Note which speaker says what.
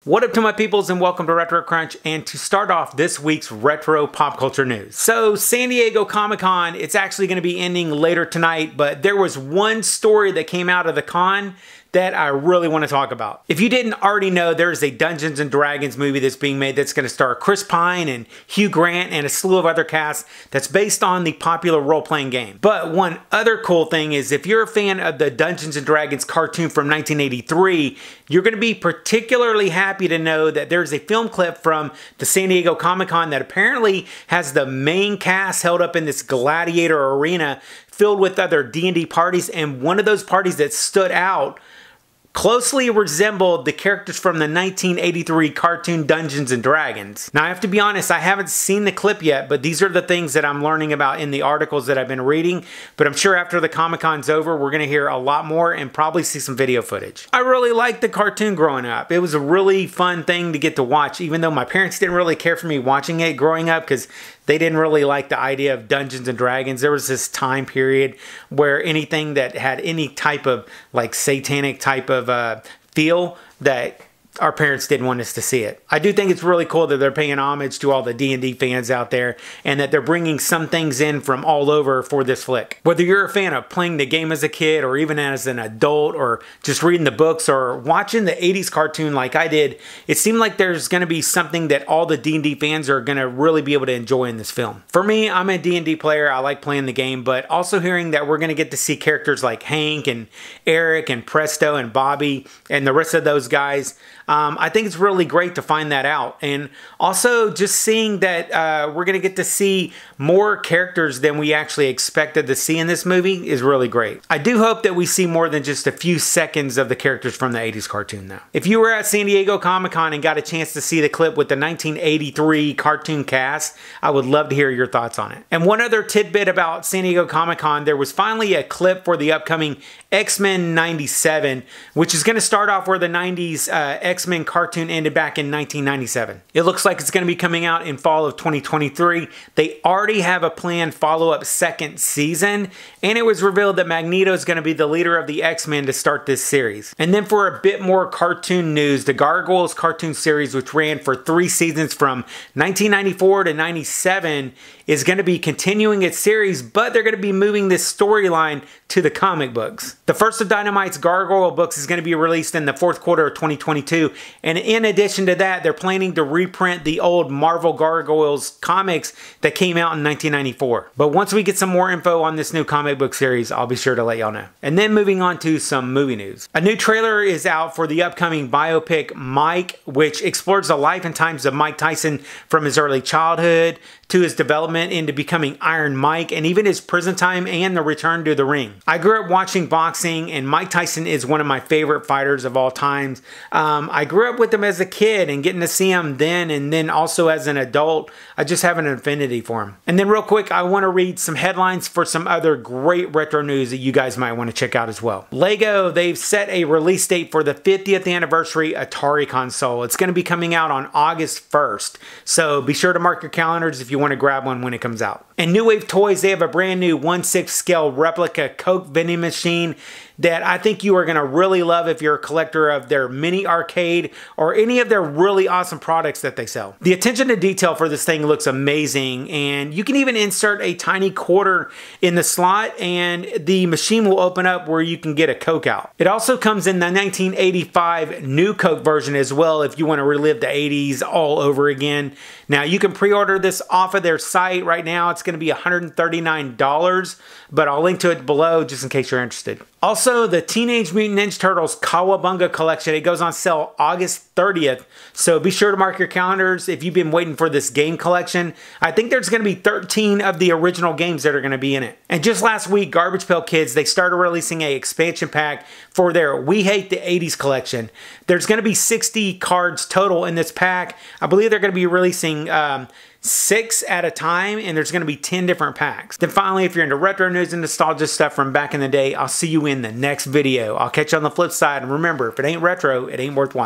Speaker 1: What up to my peoples, and welcome to Retro Crunch, and to start off this week's retro pop culture news. So San Diego Comic-Con, it's actually going to be ending later tonight, but there was one story that came out of the con that I really want to talk about. If you didn't already know, there is a Dungeons & Dragons movie that's being made that's going to star Chris Pine and Hugh Grant and a slew of other casts that's based on the popular role-playing game. But one other cool thing is if you're a fan of the Dungeons & Dragons cartoon from 1983, you're going to be particularly happy to know that there's a film clip from the San Diego Comic-Con that apparently has the main cast held up in this gladiator arena filled with other D&D parties, and one of those parties that stood out closely resembled the characters from the 1983 cartoon Dungeons & Dragons. Now, I have to be honest, I haven't seen the clip yet, but these are the things that I'm learning about in the articles that I've been reading. But I'm sure after the Comic-Con's over, we're going to hear a lot more and probably see some video footage. I really liked the cartoon growing up. It was a really fun thing to get to watch, even though my parents didn't really care for me watching it growing up because they didn't really like the idea of Dungeons & Dragons. There was this time period where anything that had any type of like satanic type of feel that our parents didn't want us to see it. I do think it's really cool that they're paying homage to all the D&D fans out there and that they're bringing some things in from all over for this flick. Whether you're a fan of playing the game as a kid or even as an adult or just reading the books or watching the 80s cartoon like I did, it seemed like there's going to be something that all the D&D fans are going to really be able to enjoy in this film. For me, I'm a D&D player. I like playing the game, but also hearing that we're going to get to see characters like Hank and Eric and Presto and Bobby and the rest of those guys, I think it's really great to find that out. And also just seeing that we're going to get to see more characters than we actually expected to see in this movie is really great. I do hope that we see more than just a few seconds of the characters from the 80s cartoon though. If you were at San Diego Comic-Con and got a chance to see the clip with the 1983 cartoon cast, I would love to hear your thoughts on it. And one other tidbit about San Diego Comic-Con, there was finally a clip for the upcoming X-Men 97, which is going to start off where the 90s X-Men cartoon ended back in 1997. It looks like it's going to be coming out in fall of 2023. They already have a planned follow-up second season, and it was revealed that Magneto is going to be the leader of the X-Men to start this series. And then for a bit more cartoon news, the Gargoyles cartoon series, which ran for 3 seasons from 1994 to 97, is going to be continuing its series, but they're going to be moving this storyline to the comic books. The first of Dynamite's Gargoyle books is going to be released in the 4th quarter of 2022, and in addition to that, they're planning to reprint the old Marvel Gargoyles comics that came out in 1994. But once we get some more info on this new comic book series, I'll be sure to let y'all know. And then moving on to some movie news. A new trailer is out for the upcoming biopic Mike, which explores the life and times of Mike Tyson from his early childhood to his development into becoming Iron Mike, and even his prison time and the return to the ring. I grew up watching boxing, and Mike Tyson is one of my favorite fighters of all times. I grew up with him as a kid, and getting to see him then and then also as an adult, I just have an affinity for him. And then real quick, I want to read some headlines for some other great retro news that you guys might want to check out as well. Lego, they've set a release date for the 50th anniversary Atari console. It's going to be coming out on August 1st, so be sure to mark your calendars if you want to grab one when it comes out. And New Wave Toys, they have a brand new 1/6 scale replica Coke vending machine that I think you are going to really love if you're a collector of their mini arcade or any of their really awesome products that they sell. The attention to detail for this thing looks amazing, and you can even insert a tiny quarter in the slot and the machine will open up where you can get a Coke out. It also comes in the 1985 new Coke version as well if you want to relive the 80s all over again. Now you can pre-order this off of their site right now. It's going to be $139, but I'll link to it below just in case you're interested. Also, the Teenage Mutant Ninja Turtles Kawabunga collection, it goes on sale August 30th, so be sure to mark your calendars if you've been waiting for this game collection. I think there's going to be 13 of the original games that are going to be in it. And just last week, Garbage Pail Kids, they started releasing an expansion pack for their We Hate the 80s collection. There's going to be 60 cards total in this pack. I believe they're going to be releasing 6 at a time, and there's going to be 10 different packs. Then finally, if you're into retro news and nostalgia stuff from back in the day, I'll see you in the next video. I'll catch you on the flip side, and remember, if it ain't retro, it ain't worth watching.